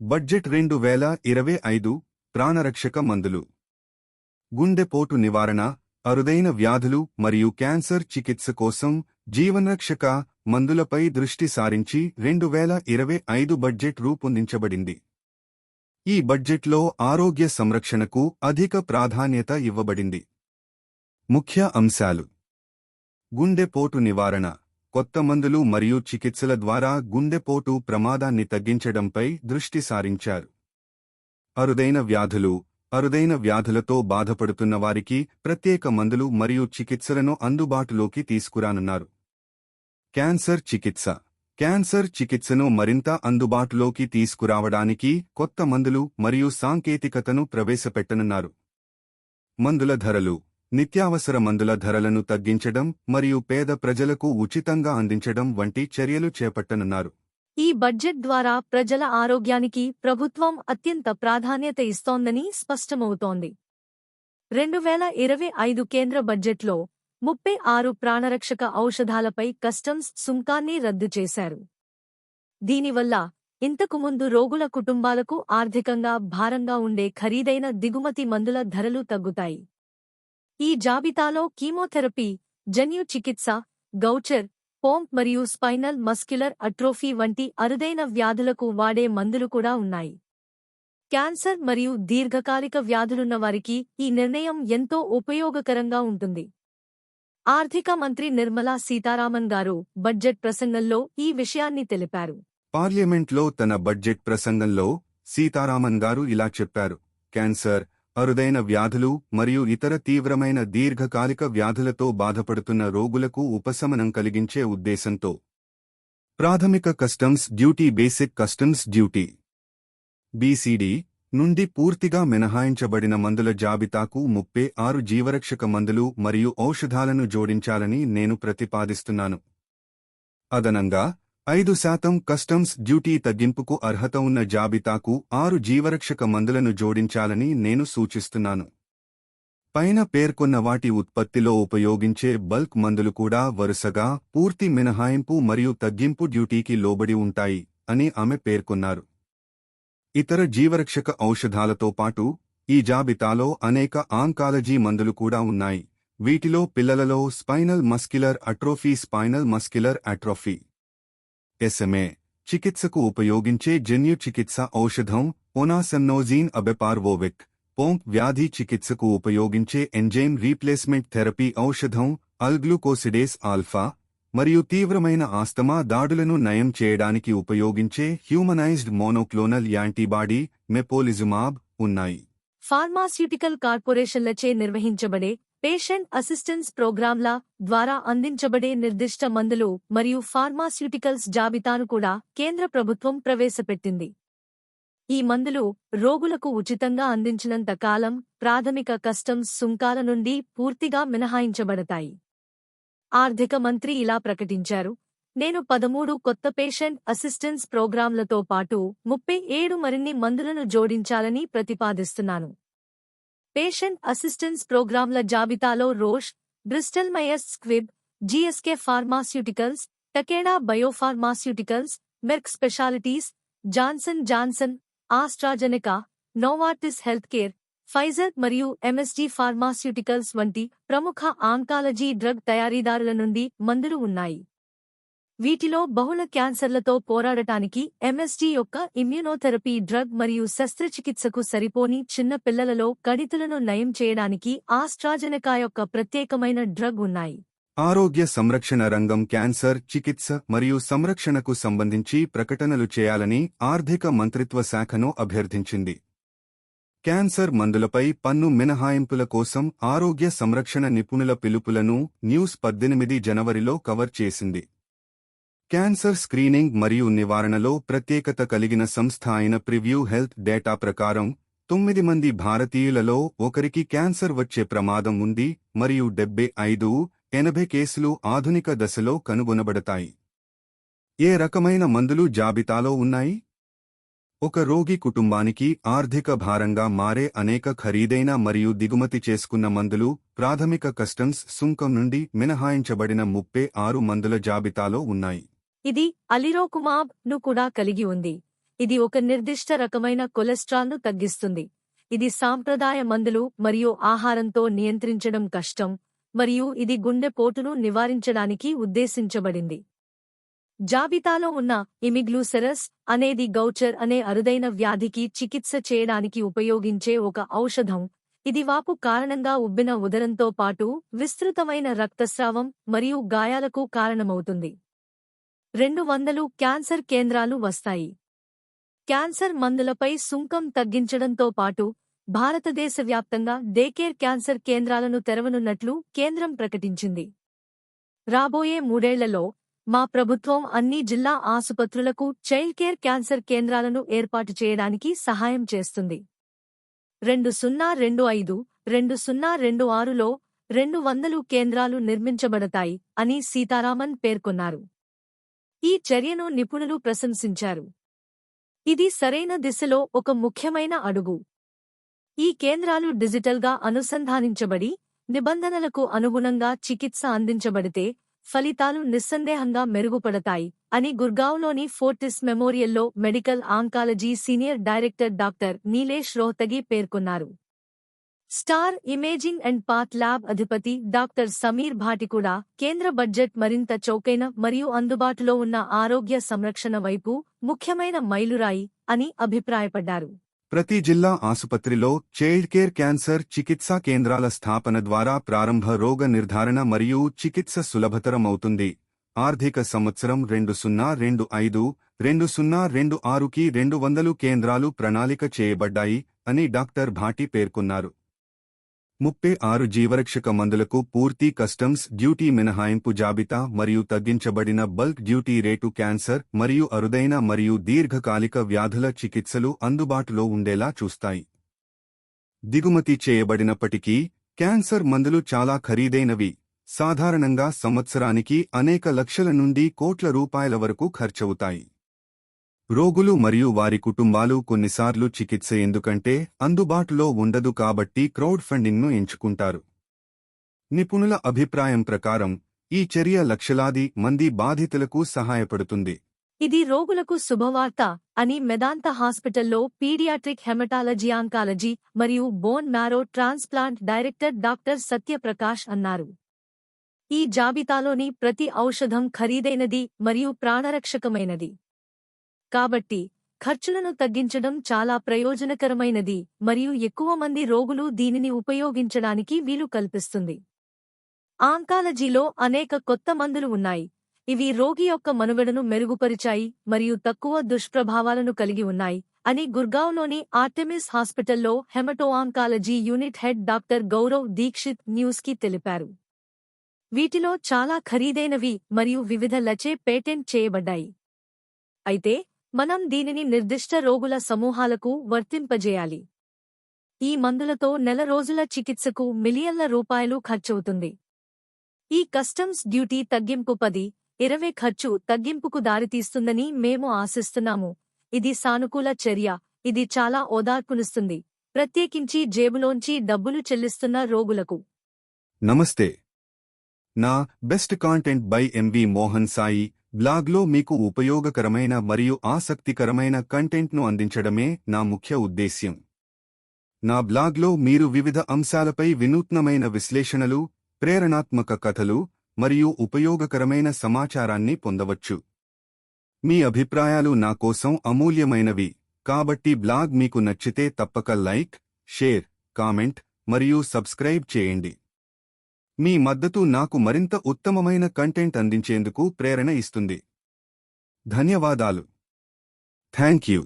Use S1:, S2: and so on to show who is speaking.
S1: Budget 2025 ప్రాణరక్షక మందులు. గుండెపోటు నివారణ, అరుదైన వ్యాధులు మరియు క్యాన్సర్ చికిత్స కోసం జీవనరక్షక మందులపై దృష్టి సారించి 2025 బడ్జెట్ రూపొందించబడింది. ఈ బడ్జెట్లో ఆరోగ్య సంరక్షణకు అధిక ప్రాధాన్యత ఇవ్వబడింది. ముఖ్య అంశాలు: గుండెపోటు నివారణ, కొత్త మందులు మరియు చికిత్సల ద్వారా గుండెపోటు ప్రమాదాన్ని తగ్గించడంపై దృష్టి సారించారు. అరుదైన వ్యాధులతో బాధపడుతున్న వారికి ప్రత్యేక మందులు మరియు చికిత్సలను అందుబాటులోకి తీసుకురానున్నారు. క్యాన్సర్ చికిత్సను మరింత అందుబాటులోకి తీసుకురావడానికి కొత్త మందులు మరియు సాంకేతికతను ప్రవేశపెట్టనున్నారు. మందుల ధరలు, నిత్యావసర మందుల ధరలను తగ్గించడం మరియు పేద ప్రజలకు ఉచితంగా అందించడం వంటి చర్యలు చేపట్టనున్నారు.
S2: ఈ బడ్జెట్ ద్వారా ప్రజల ఆరోగ్యానికి ప్రభుత్వం అత్యంత ప్రాధాన్యత ఇస్తోందని స్పష్టమవుతోంది. 2025 కేంద్ర బడ్జెట్లో 36 ప్రాణరక్షక ఔషధాలపై కస్టమ్స్ సుంకాన్ని రద్దు చేశారు. దీనివల్ల ఇంతకుముందు రోగుల కుటుంబాలకు ఆర్థికంగా భారంగా ఉండే ఖరీదైన దిగుమతి మందుల ధరలు తగ్గుతాయి. ఈ జాబితాలో కీమోథెరపీ, జన్యు చికిత్స, గౌచర్, పోంప్ మరియు స్పైనల్ మస్క్యులర్ అట్రోఫీ వంటి అరుదైన వ్యాధులకు వాడే మందులు కూడా ఉన్నాయి. క్యాన్సర్ మరియు దీర్ఘకాలిక వ్యాధులున్నవారికి ఈ నిర్ణయం ఎంతో ఉపయోగకరంగా ఉంటుంది. ఆర్థిక మంత్రి నిర్మలా సీతారామన్ గారు బడ్జెట్ ప్రసంగంలో ఈ విషయాన్ని తెలిపారు.
S1: పార్లమెంట్లో తన బడ్జెట్ ప్రసంగంలో సీతారామన్ గారు ఇలా చెప్పారు: క్యాన్సర్, అరుదైన వ్యాధులు మరియు ఇతర తీవ్రమైన దీర్ఘకాలిక వ్యాధులతో బాధపడుతున్న రోగులకు ఉపశమనం కలిగించే ఉద్దేశంతో ప్రాథమిక customs duty, basic customs duty (BCD) నుండి పూర్తిగా మినహాయించబడిన మందుల జాబితాకు 36 జీవరక్షక మందులు మరియు ఔషధాలను జోడించాలని నేను ప్రతిపాదిస్తున్నాను. అదనంగా 5% కస్టమ్స్ డ్యూటీ తగ్గింపుకు అర్హత ఉన్న జాబితాకు 6 జీవరక్షక మందులను జోడించాలని నేను సూచిస్తున్నాను. పైన పేర్కొన్న వాటి ఉత్పత్తిలో ఉపయోగించే బల్క్ మందులు కూడా వరుసగా పూర్తి మినహాయింపు మరియు తగ్గింపు డ్యూటీకి లోబడి ఉంటాయి అని ఆమె పేర్కొన్నారు. ఇతర జీవరక్షక ఔషధాలతో పాటు ఈ జాబితాలో అనేక ఆంకాలజీ మందులు కూడా ఉన్నాయి. వీటిలో పిల్లలలో స్పైనల్ మస్క్యులర్ అట్రోఫీ SMA చికిత్సకు ఉపయోగించే జన్యు చికిత్స ఔషధం ఓనాసెమ్నోజీన్ అబెపార్వోవిక్, పోంప్ వ్యాధి చికిత్సకు ఉపయోగించే ఎంజైమ్ రీప్లేస్మెంట్ థెరపీ ఔషధం అల్గ్లూకోసిడేస్ ఆల్ఫా, మరియు తీవ్రమైన ఆస్తమా దాడులను నయం చేయడానికి ఉపయోగించే హ్యూమనైజ్డ్ మోనోక్లోనల్ యాంటీబాడీ మెపోలిజుమాబ్ ఉన్నాయి.
S2: ఫార్మాస్యూటికల్ కార్పొరేషన్లచే నిర్వహించబడే పేషెంట్ అసిస్టెన్స్ ప్రోగ్రాంల ద్వారా అందించబడే నిర్దిష్ట మందులు మరియు ఫార్మాస్యూటికల్స్ జాబితాను కూడా కేంద్ర ప్రభుత్వం ప్రవేశపెట్టింది. ఈ మందులు రోగులకు ఉచితంగా అందించినంత కాలం ప్రాథమిక కస్టమ్స్ సుంకాల నుండి పూర్తిగా మినహాయించబడతాయి. ఆర్థిక మంత్రి ఇలా ప్రకటించారు: నేను 13 కొత్త పేషెంట్ అసిస్టెన్స్ ప్రోగ్రాంలతో పాటు 37 మరిన్ని మందులను జోడించాలని ప్రతిపాదిస్తున్నాను. పేషెంట్ అసిస్టెన్స్ ప్రోగ్రాంల జాబితాలో Roche, Bristol Myers Squibb, GSK pharmaceuticals, Takeda biopharmaceuticals, Merck specialities, Johnson Johnson, AstraZeneca, Novartis healthcare, Pfizer మరియు MSD ఫార్మాస్యూటికల్స్ వంటి ప్రముఖ ఆంకాలజీ డ్రగ్ తయారీదారుల నుండి మందులు ఉన్నాయి. వీటిలో బహుళ క్యాన్సర్లతో పోరాడటానికి MSD యొక్క ఇమ్యునోథెరపీ డ్రగ్ మరియు శస్త్రచికిత్సకు సరిపోని చిన్న పిల్లలలో కణితులను నయం చేయడానికి ఆస్ట్రాజెనెకా యొక్క ప్రత్యేకమైన డ్రగ్ ఉన్నాయి.
S1: ఆరోగ్య సంరక్షణ రంగం క్యాన్సర్ చికిత్స మరియు సంరక్షణకు సంబంధించి ప్రకటనలు చేయాలని ఆర్థిక మంత్రిత్వ శాఖను అభ్యర్థించింది. క్యాన్సర్ మందులపై పన్ను మినహాయింపుల కోసం ఆరోగ్య సంరక్షణ నిపుణుల పిలుపులను న్యూస్ 18 జనవరిలో కవర్ చేసింది. క్యాన్సర్ స్క్రీనింగ్ మరియు నివారణలో ప్రత్యేకత కలిగిన సంస్థ అయిన ప్రివ్యూ హెల్త్ డేటా ప్రకారం 9 మంది భారతీయులలో ఒకరికి క్యాన్సర్ వచ్చే ప్రమాదం ఉంది మరియు 75-80 కేసులు ఆధునిక దశలో కనుగొనబడతాయి. ఏ రకమైన మందులు జాబితాలో ఉన్నాయి? ఒక రోగి కుటుంబానికి ఆర్థిక భారంగా మారే అనేక ఖరీదైన మరియు దిగుమతి చేసుకున్న మందులు ప్రాథమిక కస్టమ్స్ సుంకం నుండి మినహాయించబడిన 36 మందుల జాబితాలో ఉన్నాయి.
S2: ఇది అలిరోకుమాబ్ ను కూడా కలిగి ఉంది. ఇది ఒక నిర్దిష్ట రకమైన కొలెస్ట్రాల్ను తగ్గిస్తుంది. ఇది సాంప్రదాయ మందులు మరియు ఆహారంతో నియంత్రించడం కష్టం, మరియు ఇది గుండెపోటును నివారించడానికి ఉద్దేశించబడింది. జాబితాలో ఉన్న ఇమిగ్లూసెరస్ అనేది గౌచర్ అనే అరుదైన వ్యాధికి చికిత్స చేయడానికి ఉపయోగించే ఒక ఔషధం. ఇది వాపు కారణంగా ఉబ్బిన ఉదరంతో పాటు విస్తృతమైన రక్తస్రావం మరియు గాయాలకు కారణమవుతుంది. 200 క్యాన్సర్ కేంద్రాలు వస్తాయి. క్యాన్సర్ మందులపై సుంకం తగ్గించడంతో పాటు భారతదేశవ్యాప్తంగా డేకేర్ క్యాన్సర్ కేంద్రాలను తెరవనున్నట్లు కేంద్రం ప్రకటించింది. రాబోయే 3 ఏళ్లలో మా ప్రభుత్వం అన్ని జిల్లా ఆసుపత్రులకు చైల్డ్ కేర్ క్యాన్సర్ కేంద్రాలను ఏర్పాటు చేయడానికి సహాయం చేస్తుంది. 2025-2026లో 200 కేంద్రాలు నిర్మించబడతాయి అని సీతారామన్ పేర్కొన్నారు. ఈ చర్యను నిపుణులు ప్రశంసించారు. ఇది సరైన దిశలో ఒక ముఖ్యమైన అడుగు. ఈ కేంద్రాలు డిజిటల్గా అనుసంధానించబడి, నిబంధనలకు అనుగుణంగా చికిత్స అందించబడితే ఫలితాలు నిస్సందేహంగా మెరుగుపడతాయి అని గుర్గావ్లోని ఫోర్టిస్ మెమోరియల్లో medical oncology senior director doctor Nilesh Rohatgi పేర్కొన్నారు. Star Imaging and Path Lab అధిపతి డాక్టర్ సమీర్ భాటి కూడా కేంద్ర బడ్జెట్ మరింత చౌకైన మరియు అందుబాటులో ఉన్న ఆరోగ్య సంరక్షణ వైపు ముఖ్యమైన మైలురాయి అని అభిప్రాయపడ్డారు.
S1: ప్రతి జిల్లా ఆసుపత్రిలో చైల్డ్ కేర్ క్యాన్సర్ చికిత్సా కేంద్రాల స్థాపన ద్వారా ప్రారంభ రోగ నిర్ధారణ మరియు చికిత్స సులభతరమవుతుంది. ఆర్థిక సంవత్సరం 2025-2026కి 200 కేంద్రాలు ప్రణాళిక చేయబడ్డాయి అని డాక్టర్ భాటి పేర్కొన్నారు. 36 జీవరక్షక మందులకు పూర్తి కస్టమ్స్ డ్యూటీ మినహాయింపు జాబితా మరియు తగ్గించబడిన బల్క్ డ్యూటీ రేటు క్యాన్సర్ మరియు అరుదైన మరియు దీర్ఘకాలిక వ్యాధుల చికిత్సలు అందుబాటులో ఉండేలా చూస్తాయి. దిగుమతి చేయబడినప్పటికీ క్యాన్సర్ మందులు చాలా ఖరీదైనవి. సాధారణంగా సంవత్సరానికి అనేక లక్షల నుండి కోట్ల రూపాయల వరకు ఖర్చవుతాయి. రోగులు మరియు వారి కుటుంబాలు కొన్నిసార్లు చికిత్స ఎందుకంటే అందుబాటులో ఉండదు కాబట్టి క్రౌడ్ ఫండింగ్ను ఎంచుకుంటారు. నిపుణుల అభిప్రాయం ప్రకారం ఈ చర్య లక్షలాది మంది బాధితులకు సహాయపడుతుంది.
S2: ఇది రోగులకు శుభవార్త అని మెదాంత హాస్పిటల్లో పీడియాట్రిక్ హెమటాలజీ ఆంకాలజీ మరియు bone marrow transplant director doctor Satya Prakash అన్నారు. ఈ జాబితాలోని ప్రతి ఔషధం ఖరీదైనది మరియు ప్రాణరక్షకమైనది. కాబట్టి ఖర్చులను తగ్గించడం చాలా ప్రయోజనకరమైనది మరియు ఎక్కువ మంది రోగులు దీనిని ఉపయోగించడానికి వీలు కల్పిస్తుంది. ఆంకాలజీలో అనేక కొత్త మందులు ఉన్నాయి. ఇవి రోగి యొక్క మనుగడను మెరుగుపరిచాయి మరియు తక్కువ దుష్ప్రభావాలను కలిగి ఉన్నాయి అని గుర్గావ్లోని ఆర్టెమిస్ హాస్పిటల్లో hemato oncology unit head doctor Gaurav Dikshit న్యూస్కి తెలిపారు. వీటిలో చాలా ఖరీదైనవి మరియు వివిధ లచే పేటెంట్ చేయబడ్డాయి. అయితే మనం దీనిని నిర్దిష్ట రోగుల సమూహాలకు వర్తింపజేయాలి. ఈ మందులతో నెల రోజుల చికిత్సకు మిలియన్ల రూపాయలు ఖర్చవుతుంది. ఈ కస్టమ్స్ డ్యూటీ తగ్గింపు 10-20 ఖర్చు తగ్గింపుకు దారితీస్తుందని మేము ఆశిస్తున్నాము. ఇది సానుకూల చర్య. ఇది చాలా ఓదార్పునిస్తుంది, ప్రత్యేకించి జేబులోంచి డబ్బులు చెల్లిస్తున్న రోగులకు.
S1: నమస్తే. నా best content by MV Mohan Sai బ్లాగ్లో మీకు ఉపయోగకరమైన మరియు ఆసక్తికరమైన కంటెంట్ను అందించడమే నా ముఖ్య ఉద్దేశ్యం. నా బ్లాగ్లో మీరు వివిధ అంశాలపై వినూత్నమైన విశ్లేషణలు, ప్రేరణాత్మక కథలు మరియు ఉపయోగకరమైన సమాచారాన్ని పొందవచ్చు. మీ అభిప్రాయాలు నా కోసం అమూల్యమైనవి, కాబట్టి బ్లాగ్ మీకు నచ్చితే తప్పక లైక్, షేర్, కామెంట్ మరియు సబ్స్క్రైబ్ చేయండి. మీ మద్దతు నాకు మరింత ఉత్తమమైన కంటెంట్ అందించేందుకు ప్రేరణ ఇస్తుంది. ధన్యవాదాలు. Thank you.